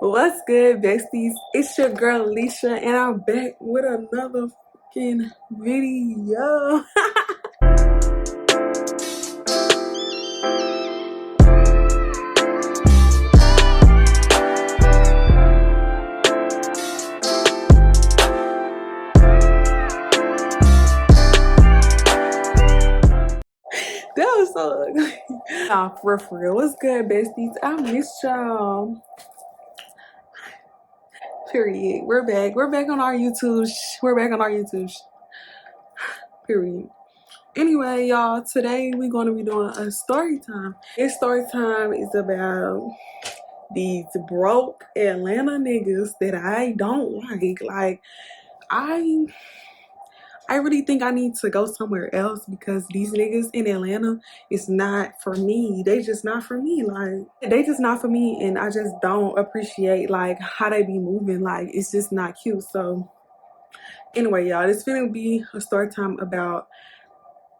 What's good, besties? It's your girl Alicia, and I'm back with another fucking video. That was so ugly. Nah, for real. What's good, besties? I missed y'all. Period. We're back. We're back on our YouTube. We're back on our YouTube. Period. Anyway, y'all, today we're going to be doing a story time. This story time is about these broke Atlanta niggas that I don't like. Like, I really think I need to go somewhere else because these niggas in Atlanta is not for me. They just not for me. Like, they just not for me, and I just don't appreciate like how they be moving. Like, it's just not cute. So anyway, y'all, this gonna be a story time about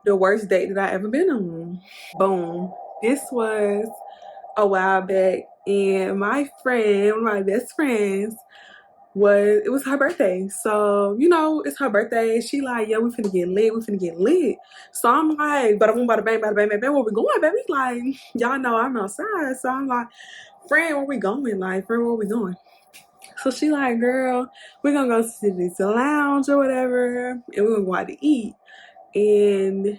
the worst date that I ever been on. Boom. This was a while back, and my friend, one of my best friends, it was her birthday. So, you know, it's her birthday. She like, yeah, we finna get lit. We finna get lit. So I'm like, bada boom, bada bang, bada bang, where we going, baby? Like, y'all know I'm outside. So I'm like, friend, where we going? Like, friend, where we going? So she like, girl, we're gonna go to this lounge or whatever, and we're gonna go out to eat. And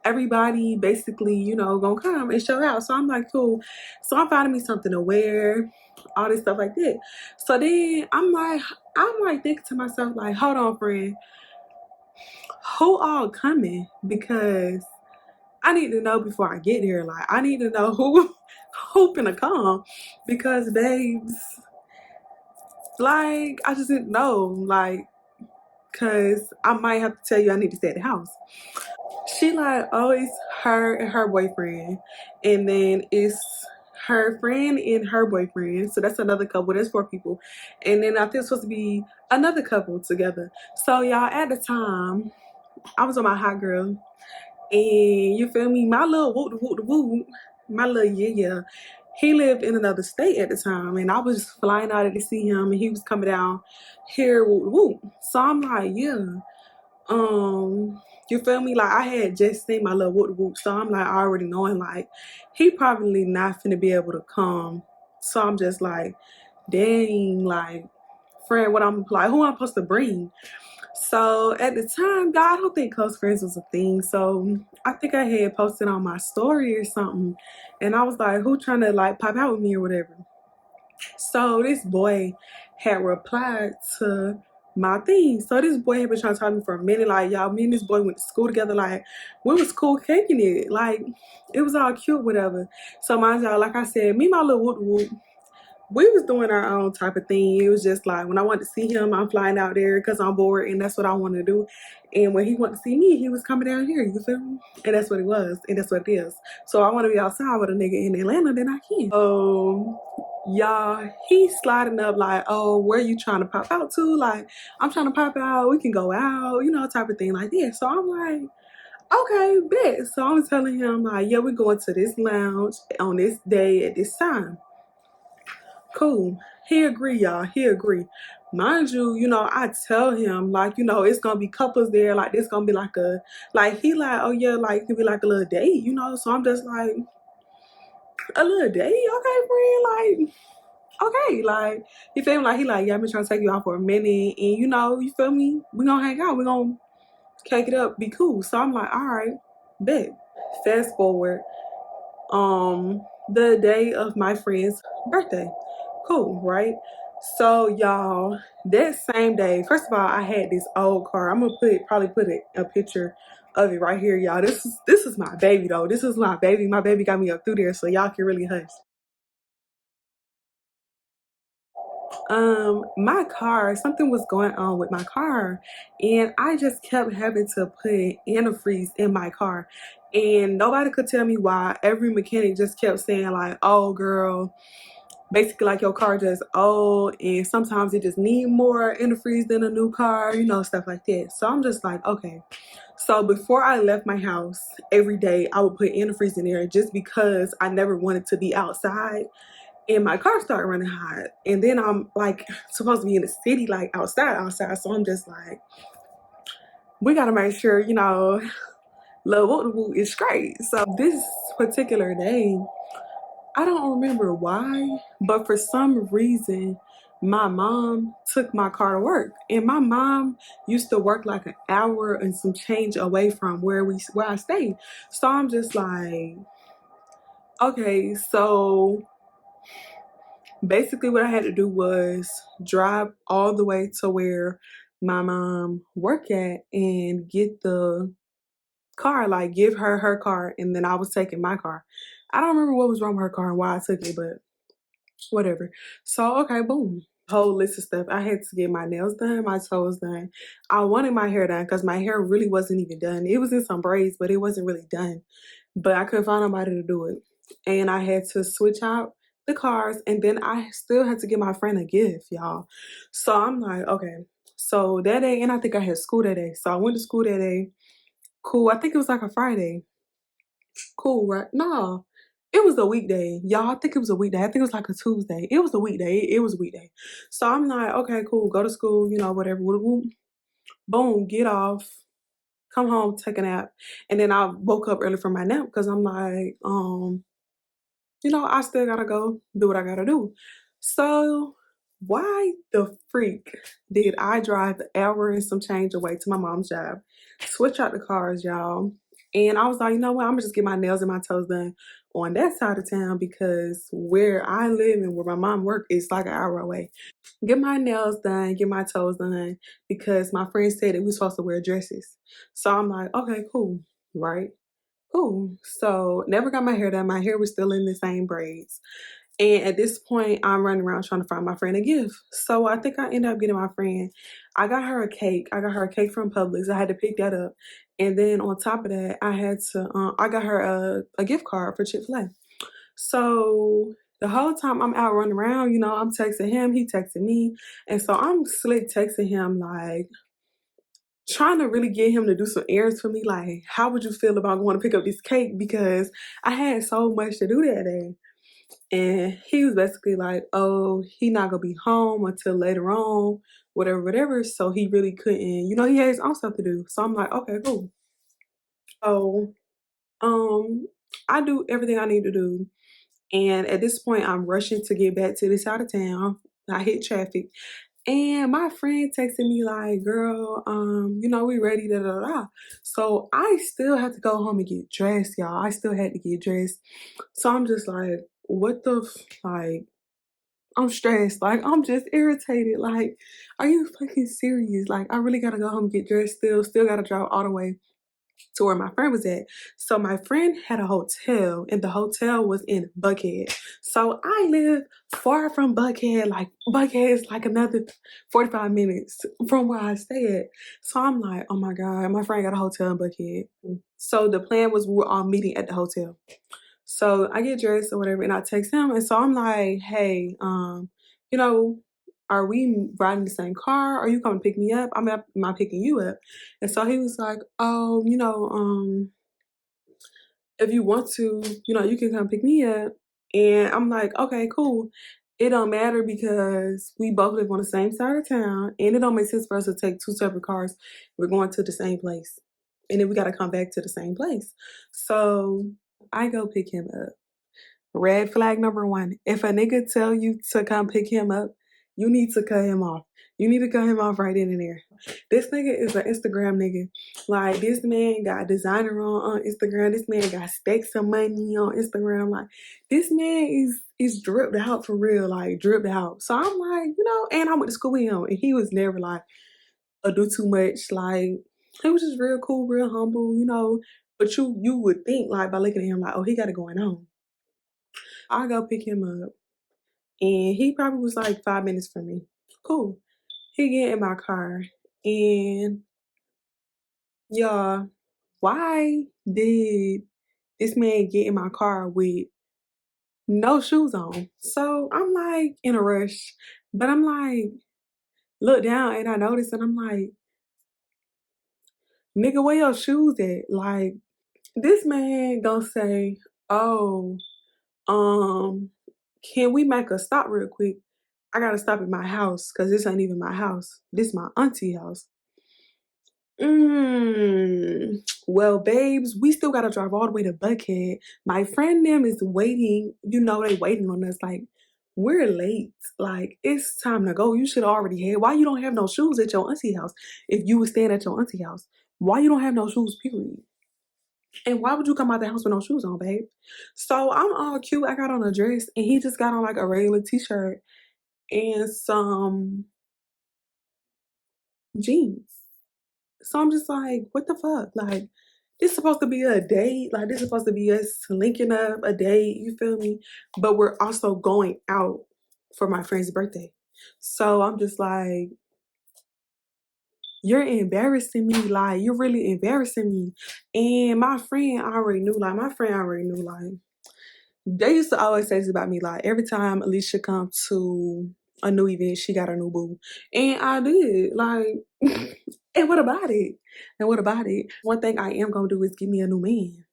everybody basically, you know, gonna come and show out. So I'm like, cool. So I'm finding me something to wear, all this stuff like that. So then I'm like thinking to myself, like, hold on, friend, who all coming? Because I need to know before I get here. Like, I need to know who finna come. Because babes, like, I just didn't know. Like, cause I might have to tell you I need to stay at the house. She like, oh, it's her and her boyfriend, and then it's her friend and her boyfriend. So that's another couple. That's 4 people, and then I think it's supposed to be another couple together. So y'all, at the time, I was on my hot girl, and you feel me? My little whoop whoop whoop, my little yeah. He lived in another state at the time, and I was flying out to see him, and he was coming down here whoop whoop. So I'm like, yeah. You feel me? Like, I had just seen my little whoop whoop, so I'm like already knowing like he probably not finna be able to come. So I'm just like, dang, like, friend, what I'm like, who I'm supposed to bring? So at the time, God, I don't think close friends was a thing. So I think I had posted on my story or something, and I was like, who trying to like pop out with me or whatever. So this boy had replied to my thing. So this boy had been trying to talk to me for a minute. Like, y'all, me and this boy went to school together. Like, we was cool kicking it. Like, it was all cute, whatever. So mind y'all, like I said, me and my little whoop whoop, we was doing our own type of thing. It was just like, when I wanted to see him, I'm flying out there because I'm bored, and that's what I wanted to do. And when he wanted to see me, he was coming down here, you feel me? And that's what it was, and that's what it is. So I want to be outside with a nigga in Atlanta, then I can. Y'all, he's sliding up like, oh, where you trying to pop out to? Like, I'm trying to pop out, we can go out, you know, type of thing like that. So I'm like, okay, bet. So I'm telling him like, yeah, we're going to this lounge on this day at this time. Cool. He agree, y'all. He agree. Mind you, you know, I tell him like, you know, it's gonna be couples there. Like, this gonna be like he like, oh yeah, like it could be like a little date, you know. So I'm just like, a little date, okay, friend, like. Okay, like, you feel me? Like, he like, yeah, I've been trying to take you out for a minute, and you know, you feel me? We gonna hang out, we gonna cake it up, be cool. So I'm like, all right, bet. Fast forward, the day of my friend's birthday. Cool, right? So y'all, that same day, first of all, I had this old car. I'm gonna probably put a picture of it right here, y'all. This is my baby though. This is my baby. My baby got me up through there, so y'all can really hush. My car, something was going on with my car, and I just kept having to put antifreeze in my car, and nobody could tell me why. Every mechanic just kept saying like, oh girl, basically like your car just old, and sometimes it just need more antifreeze than a new car, you know, stuff like that. So I'm just like, okay. So before I left my house, every day I would put antifreeze in there just because I never wanted to be outside and my car started running hot. And then I'm like supposed to be in the city, like outside. So I'm just like, we gotta make sure, Lil Woo is straight. So this particular day, I don't remember why, but for some reason, my mom took my car to work. And my mom used to work like an hour and some change away from where I stayed. So I'm just like, okay, so basically what I had to do was drive all the way to where my mom worked at and get the car, like give her her car, and then I was taking my car. I don't remember what was wrong with her car and why I took it, but whatever. So okay, boom. Whole list of stuff. I had to get my nails done, my toes done. I wanted my hair done because my hair really wasn't even done. It was in some braids, but it wasn't really done. But I couldn't find nobody to do it. And I had to switch out the cars, and then I still had to give my friend a gift, y'all. So I'm like, okay. So that day, and I think I had school that day. So I went to school that day. Cool. I think it was like a Friday. Cool, right? No, it was a weekday. Y'all, I think it was a weekday. I think it was like a Tuesday. It was a weekday. It was a weekday. So I'm like, okay, cool. Go to school, whatever. Boom, get off. Come home, take a nap. And then I woke up early from my nap because I'm like, I still gotta go do what I gotta do. So why the freak did I drive the hour and some change away to my mom's job, switch out the cars, y'all? And I was like, you know what? I'm gonna just get my nails and my toes done on that side of town because where I live and where my mom work is like an hour away. Get my nails done, get my toes done because my friend said that we supposed to wear dresses. So I'm like, okay, cool, right? Cool. So never got my hair done. My hair was still in the same braids. And at this point, I'm running around trying to find my friend a gift. So I think I ended up getting my friend. I got her a cake. I got her a cake from Publix. I had to pick that up. And then on top of that, I got her a gift card for Chick-fil-A. So the whole time I'm out running around, I'm texting him, he texting me. And so I'm slick texting him like, trying to really get him to do some errands for me. Like, how would you feel about going to pick up this cake? Because I had so much to do that day. And he was basically like, oh, he not gonna be home until later on, whatever, whatever. So he really couldn't, he had his own stuff to do. So I'm like, okay, cool. So um I do everything I need to do. And at this point I'm rushing to get back to this side of town. I hit traffic. And my friend texted me like, girl, we ready, da da da. So I still had to go home and get dressed, y'all. I still had to get dressed. So I'm just like, what the like, I'm stressed. Like, I'm just irritated. Like, are you fucking serious? Like, I really gotta go home and get dressed still gotta drive all the way to where my friend was at. So my friend had a hotel and the hotel was in Buckhead. So I live far from Buckhead. Like Buckhead is like another 45 minutes from where I stay at. So I'm like, oh my God, my friend got a hotel in Buckhead. So the plan was we were all meeting at the hotel. So I get dressed or whatever and I text him. And so I'm like, hey, you know, are we riding the same car? Are you coming to pick me up? Am I picking you up? And so he was like, oh, if you want to, you can come pick me up. And I'm like, okay, cool. It don't matter because we both live on the same side of town and it don't make sense for us to take two separate cars. We're going to the same place. And then we got to come back to the same place. So I go pick him up. Red flag number one. If a nigga tell you to come pick him up, you need to cut him off. You need to cut him off right in and there. This nigga is an Instagram nigga. Like, this man got designer on Instagram. This man got stacks of money on Instagram. Like, this man is dripped out for real. Like, dripped out. So I'm like, and I went to school with him. And he was never like, do too much. Like, he was just real cool, real humble. But you would think, like, by looking at him, like, oh, he got it going on. I go pick him up, and he probably was like 5 minutes from me. Cool. He get in my car, and y'all, why did this man get in my car with no shoes on? So I'm like in a rush, but I'm like, look down and I notice, and I'm like, nigga, where your shoes at? Like, this man gonna say, oh, um, can we make a stop real quick? I gotta stop at my house because this ain't even my house. This my auntie house. Well, babes, we still gotta drive all the way to Buckhead. My friend them is waiting. You know they waiting on us. Like, we're late. Like, it's time to go. You should already have. Why you don't have no shoes at your auntie house? If you was staying at your auntie house, why you don't have no shoes, period? And why would you come out the house with no shoes on, babe? So I'm all cute. I got on a dress and he just got on like a regular t-shirt and some jeans. So I'm just like, what the fuck? Like, this supposed to be a date. Like, this supposed to be us linking up a date. You feel me? But we're also going out for my friend's birthday. So I'm just like, you're embarrassing me. Like, you're really embarrassing me. And my friend already knew. Like, they used to always say this about me. Like, every time Alicia come to a new event, she got a new boo. And I did. Like, and what about it? And what about it? One thing I am gonna do is give me a new man.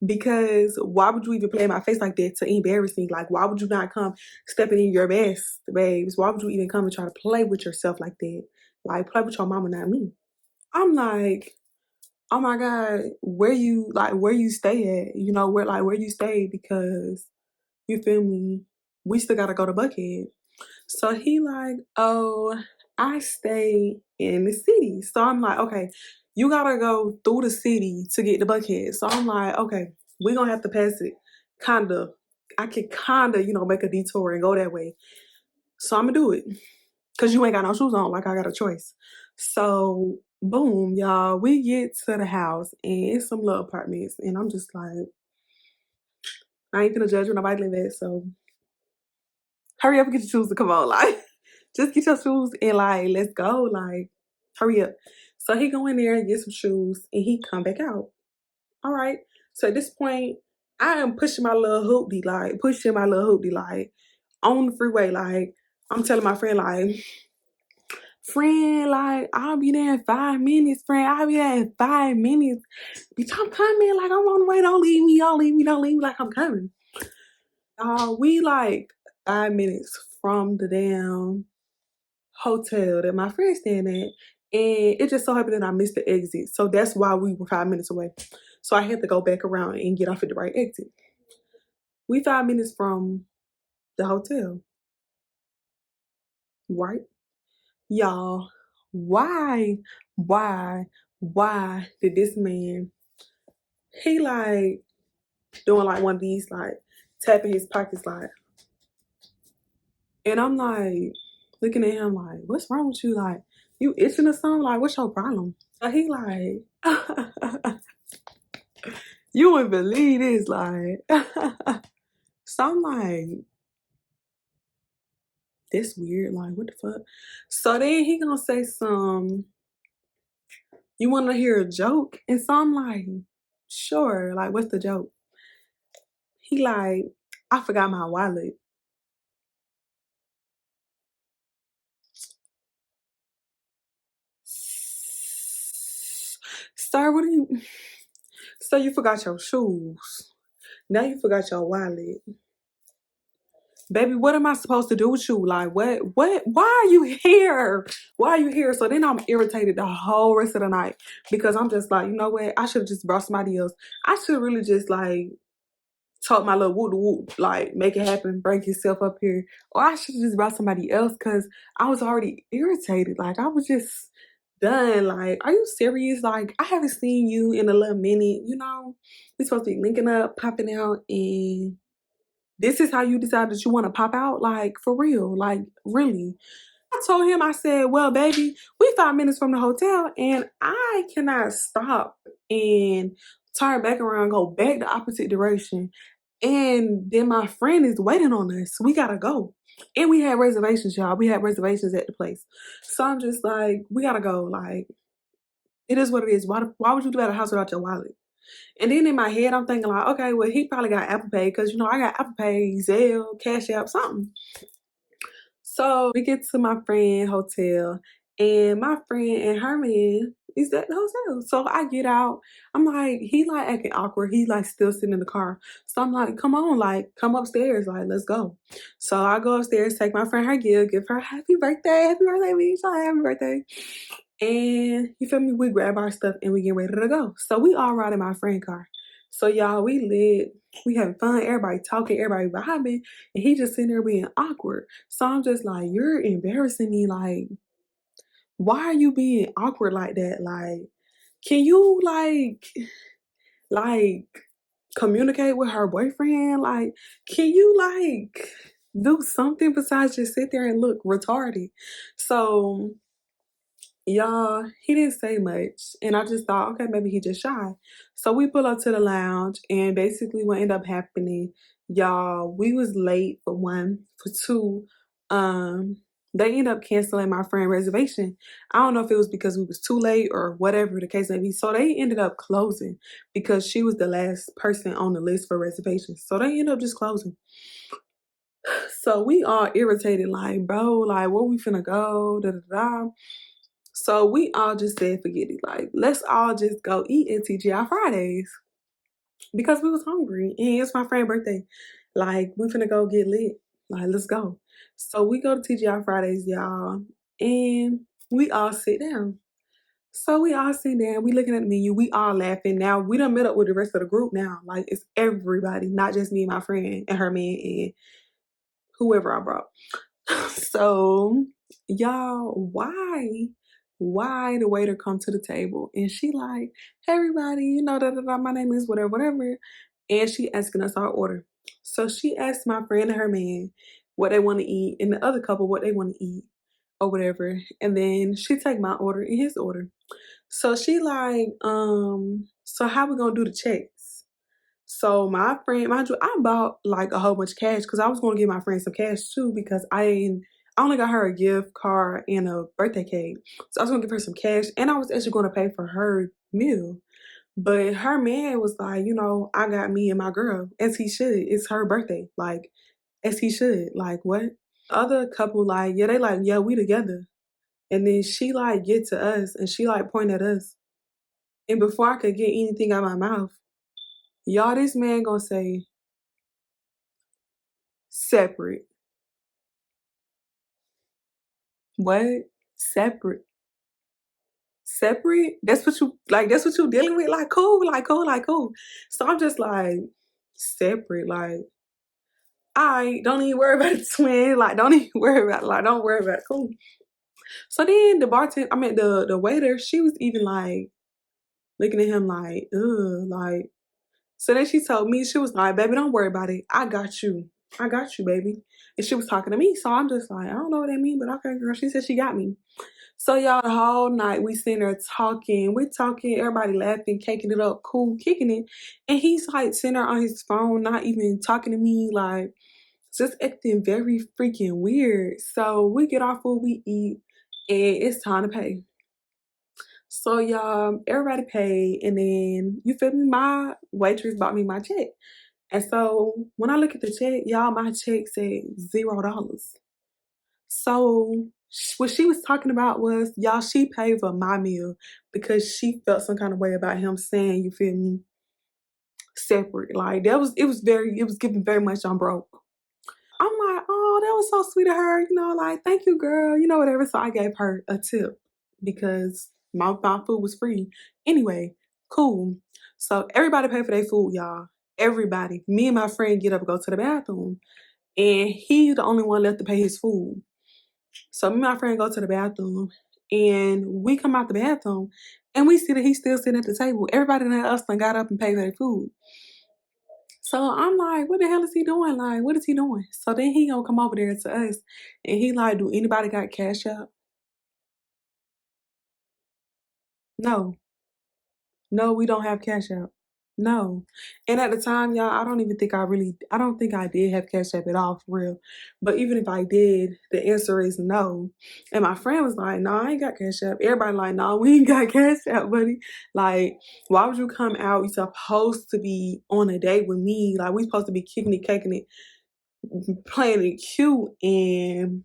Because why would you even play in my face like that to embarrass me? Like, why would you not come stepping in your best, babes? Why would you even come and try to play with yourself like that? Like, play with your mama, not me. I'm like, oh my God, where you stay at? You know, where you stay, because you feel me? We still gotta go to Buckhead. So he like, oh, I stay in the city. So I'm like, okay, you gotta go through the city to get to Buckhead. So I'm like, okay, we're gonna have to pass it. Kinda. I could kinda, make a detour and go that way. So I'm gonna do it. Cause you ain't got no shoes on, like I got a choice. So boom, y'all, we get to the house and it's some little apartments. And I'm just like, I ain't gonna judge where nobody live at, so hurry up and get your shoes to come on. Like, just get your shoes and like, let's go. Like, hurry up. So he go in there and get some shoes and he come back out. All right. So at this point, I am pushing my little hoopty, like on the freeway. Like, I'm telling my friend, like, friend, like, I'll be there in 5 minutes, friend. I'll be there in 5 minutes. Bitch, I'm coming. Like, I'm on the way. Don't leave me. Don't leave me. Don't leave me. Like, I'm coming. We like 5 minutes from the damn hotel that my friend staying at. And it just so happened that I missed the exit. So that's why we were 5 minutes away. So I had to go back around and get off at the right exit. We 5 minutes from the hotel, right? Y'all, why, why did this man, he like doing like one of these, like tapping his pockets, like, and I'm like looking at him like, what's wrong with you? Like, you itching or something? Like, what's your problem? So he like, you wouldn't believe this, like. So I'm like, this weird, like, what the fuck? So then he gonna say some, you wanna hear a joke? And so I'm like, sure, like, what's the joke? He like, I forgot my wallet. Sir, what do you, so you forgot your shoes. Now you forgot your wallet. Baby, what am I supposed to do with you? Like, why are you here? Why are you here? So then I'm irritated the whole rest of the night because I'm just like, you know what? I should have just brought somebody else. I should really just like told my little whoop, like, make it happen, bring yourself up here. Or I should have just brought somebody else because I was already irritated. Like, I was just done. Like, are you serious? Like, I haven't seen you in a little minute, We're supposed to be linking up, popping out, and this is how you decide that you want to pop out? Like, for real? Like, really? I told him, I said, well, baby, we 5 minutes from the hotel and I cannot stop and turn back around, go back the opposite direction. And then my friend is waiting on us. We gotta go. And we had reservations, y'all. We had reservations at the place. So I'm just like, we gotta go. Like, it is what it is. Why would you do at a house without your wallet? And then in my head, I'm thinking like, okay, well, he probably got Apple Pay because, I got Apple Pay, Zelle, Cash App, something. So we get to my friend hotel and my friend and her man, is at the hotel. So I get out. I'm like, he like acting awkward. He like still sitting in the car. So I'm like, come on, like, come upstairs. Like, let's go. So I go upstairs, take my friend her gift, give her happy birthday, bitch. Like, happy birthday. And you feel me? We grab our stuff and we get ready to go. So we all ride in my friend car. So y'all, we lit. We having fun. Everybody talking. Everybody vibing. And he just sitting there being awkward. So I'm just like, you're embarrassing me. Like, why are you being awkward like that? Like, can you like communicate with her boyfriend? Like, can you like do something besides just sit there and look retarded? So y'all, he didn't say much. And I just thought, okay, maybe he just shy. So we pull up to the lounge and basically what ended up happening, y'all, we was late for one, for two. They ended up canceling my friend reservation. I don't know if it was because we was too late or whatever the case may be. So they ended up closing because she was the last person on the list for reservations. So they ended up just closing. So we all irritated, like, bro, like, where we finna go? Da da da. So we all just said, forget it. Like, let's all just go eat at TGI Fridays because we was hungry and it's my friend's birthday. Like, we finna go get lit. Like, let's go. So we go to TGI Fridays, y'all, and we all sit down. So we all sit down, we looking at the menu, we all laughing. Now we done met up with the rest of the group now. Like, it's everybody, not just me and my friend and her man and whoever I brought. So, y'all, why the waiter come to the table and she like, hey everybody, you know, da, da, da, my name is whatever, whatever. And she asking us our order. So she asked my friend and her man what they want to eat and the other couple what they want to eat or whatever. And then she take my order and his order. So she like, so how we gonna do the checks? So my friend, mind you, I bought like a whole bunch of cash because I was gonna give my friend some cash too because I only got her a gift card and a birthday cake. So I was gonna give her some cash and I was actually gonna pay for her meal. But her man was like, you know, I got me and my girl, as he should. It's her birthday. Like, as he should. Like, what? Other couple, like, yeah, they like, yeah, we together. And then she like get to us and she like point at us. And before I could get anything out of my mouth, y'all, this man gonna say, separate. What? Separate. Separate? That's what you like, that's what you dealing with? Like, cool, like, cool, like, cool. So I'm just like, separate, like, I don't even worry about it, twin. Like, don't even worry about it. Like, don't worry about it. Cool. So then the bartender, I mean the waiter, she was even like looking at him like, ugh, like. So then she told me, she was like, baby, don't worry about it. I got you. I got you, baby. And she was talking to me. So I'm just like, I don't know what that means, but okay, girl. She said she got me. So y'all, the whole night we sitting there talking. We're talking, everybody laughing, caking it up, cool, kicking it. And he's like sitting there on his phone, not even talking to me, like just acting very freaking weird. So we get our food, we eat, and it's time to pay. So y'all, everybody paid, and then you feel me? My waitress bought me my check. And so when I look at the check, y'all, my check said $0. So what she was talking about was, y'all, she paid for my meal because she felt some kind of way about him saying, you feel me, separate. Like it was giving very much I'm broke. I'm like, oh, that was so sweet of her, you know, like, thank you, girl, you know, whatever. So I gave her a tip because my food was free. Anyway, cool. So everybody paid for their food, y'all. Everybody. Me and my friend get up and go to the bathroom. And he's the only one left to pay his food. So me and my friend go to the bathroom and we come out the bathroom and we see that he's still sitting at the table. Everybody in us done got up and paid their food. So I'm like, what the hell is he doing? Like, what is he doing? So then he gonna come over there to us and he like, do anybody got cash out? No. No, we don't have cash out. No. And at the time, y'all, I don't think I did have cash app at all for real. But even if I did, the answer is no. And my friend was like, no, I ain't got cash app. Everybody like, no, we ain't got cash app, buddy. Like, why would you come out? You're supposed to be on a date with me. Like, we supposed to be kicking it, caking it, playing it cute, and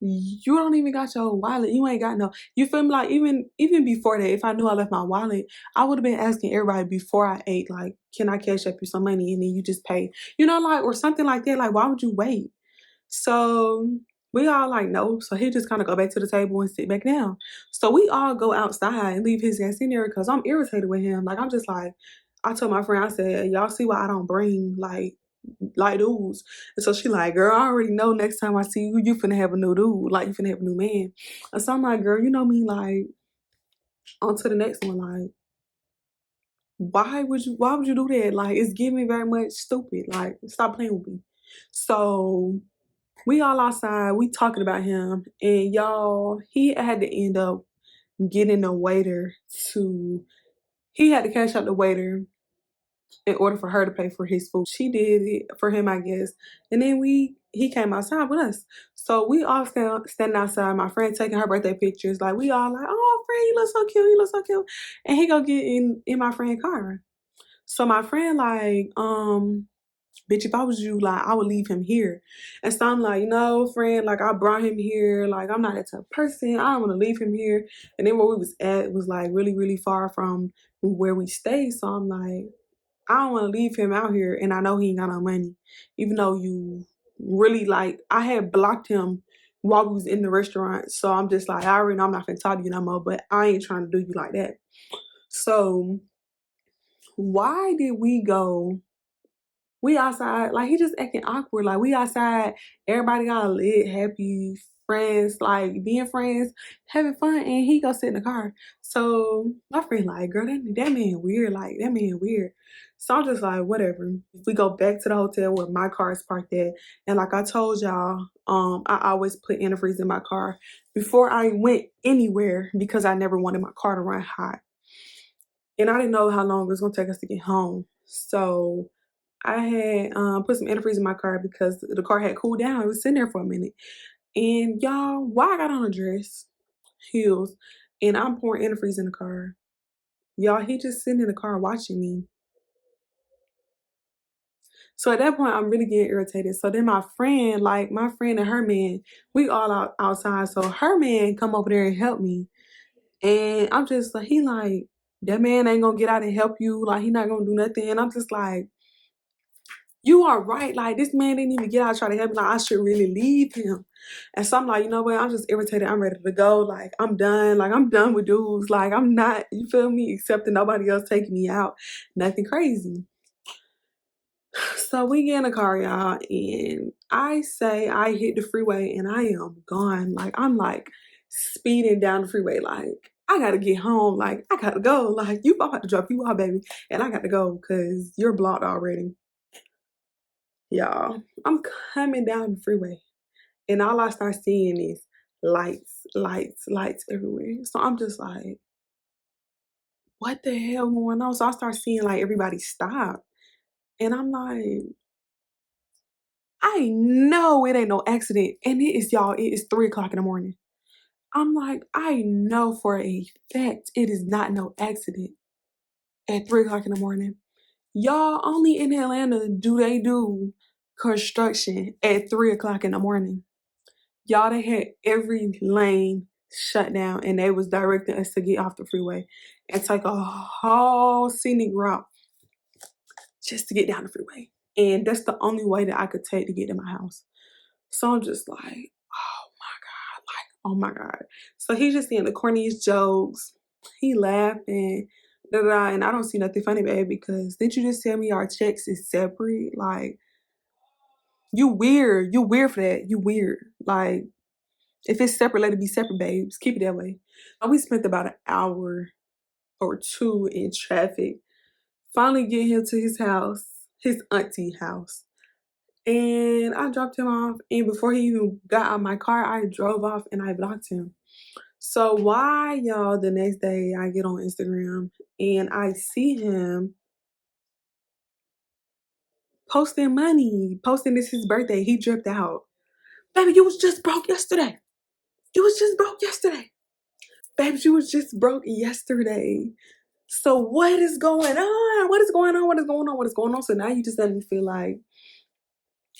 you don't even got your wallet. You ain't got no, you feel me? Like, even before that, if I knew I left my wallet, I would have been asking everybody before I ate, like, can I cash up you some money and then you just pay? You know, like, or something like that. Like, why would you wait? So we all like, no. So he just kind of go back to the table and sit back down. So we all go outside and leave his ass in there because I'm irritated with him. Like, I'm just like, I told my friend, I said, y'all see why I don't bring like dudes. And so she like, girl, I already know next time I see you, you finna have a new dude. Like, you finna have a new man. And so I'm like, girl, you know me, like, on to the next one. Like, why would you do that? Like, it's giving me very much stupid. Like, stop playing with me. So we all outside, we talking about him, and y'all, he had to end up getting a waiter to, he had to cash out the waiter in order for her to pay for his food. She did it for him, I guess. And then he came outside with us. So we all standing outside, my friend taking her birthday pictures. Like, we all like, oh, friend, you look so cute, you look so cute. And he go get in my friend's car. So my friend like, bitch, if I was you, like, I would leave him here. And so I'm like, no, friend, like, I brought him here. Like, I'm not that type of person. I don't want to leave him here. And then where we was at was like really, really far from where we stayed. So I'm like, I don't want to leave him out here, and I know he ain't got no money. Even though you really, like, I had blocked him while we was in the restaurant. So I'm just like, I already know I'm not gonna talk to you no more, but I ain't trying to do you like that. So why did we go? We outside, like, he just acting awkward. Like, we outside, everybody got lit, happy, friends, like, being friends, having fun, and he go sit in the car. So my friend like, girl, that man weird. Like, that man weird. So I'm just like, whatever. We go back to the hotel where my car is parked at. And like I told y'all, I always put antifreeze in my car before I went anywhere because I never wanted my car to run hot. And I didn't know how long it was gonna take us to get home. So I had put some antifreeze in my car because the car had cooled down. It was sitting there for a minute. And y'all, why I got on a dress, heels, and I'm pouring antifreeze in the car. Y'all, he just sitting in the car watching me. So at that point, I'm really getting irritated. So then my friend and her man, we all outside. So her man come over there and help me. And I'm just like, he like, that man ain't gonna get out and help you. Like, he not gonna do nothing. And I'm just like, you are right. Like, this man didn't even get out trying to help me. Like, I should really leave him. And so I'm like, you know what? I'm just irritated. I'm ready to go. Like, I'm done. Like, I'm done with dudes. Like, I'm not, you feel me, accepting nobody else taking me out. Nothing crazy. So we get in the car, y'all, and I say I hit the freeway and I am gone. Like, I'm like speeding down the freeway. Like, I gotta get home. Like, I gotta go. Like, I'm about to drop you off, baby. And I got to go because you're blocked already. Y'all, I'm coming down the freeway and all I start seeing is lights, lights, lights everywhere. So I'm just like, what the hell going on? So I start seeing like everybody stop. And I'm like, I know it ain't no accident. And it is, y'all, it is 3 o'clock in the morning. I'm like, I know for a fact it is not no accident at 3 o'clock in the morning. Y'all, only in Atlanta do they do construction at 3 o'clock in the morning. Y'all, they had every lane shut down and they was directing us to get off the freeway and take a whole scenic route just to get down the freeway. And that's the only way that I could take to get to my house. So I'm just like, oh my God. So he's just saying the corniest jokes. He laughing, da da, and I don't see nothing funny, babe, because didn't you just tell me our checks is separate? Like, you weird. You weird for that. You weird. Like, if it's separate, let it be separate, babes. Keep it that way. We spent about an hour or two in traffic. Finally get him to his house, his auntie house. And I dropped him off. And before he even got out of my car, I drove off and I blocked him. So why, y'all, the next day I get on Instagram and I see him posting money, posting this his birthday. He dripped out. Baby, you was just broke yesterday. You was just broke yesterday. Baby, you was just broke yesterday. So what is going on? What is going on? What is going on? What is going on? So now you just let me feel like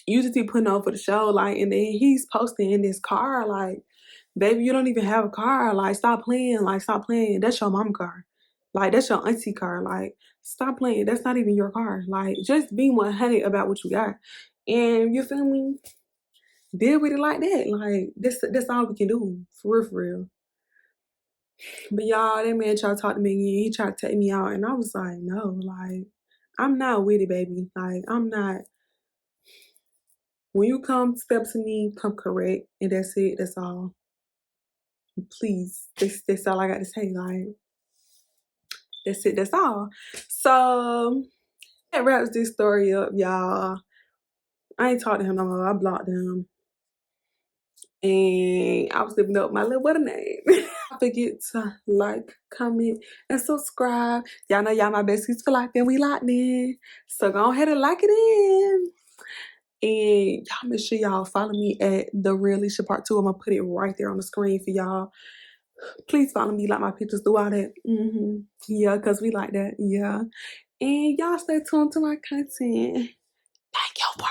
you just be putting on for the show, like, and then he's posting in this car, like, baby, you don't even have a car. Like, stop playing. Like, stop playing. That's your mom car. Like, that's your auntie car. Like, stop playing. That's not even your car. Like, just be 100 about what you got. And you feel me? Deal with it like that. Like, that's all we can do. For real, for real. But y'all, that man tried to talk to me again. He tried to take me out. And I was like, no, like, I'm not with it, baby. Like, I'm not. When you come step to me, come correct. And that's it. That's all. Please. That's all I got to say. Like, that's it. That's all. So that wraps this story up, y'all. I ain't talked to him no more. I blocked him. And I was living up my little wedding name. Don't forget to like, comment, and subscribe. Y'all know y'all my besties for life and we locked in. So go ahead and like it in. And y'all make sure y'all follow me at The Real Alicia Part 2. I'm going to put it right there on the screen for y'all. Please follow me, like my pictures, do all that. Yeah, because we like that. Yeah. And y'all stay tuned to my content. Thank you for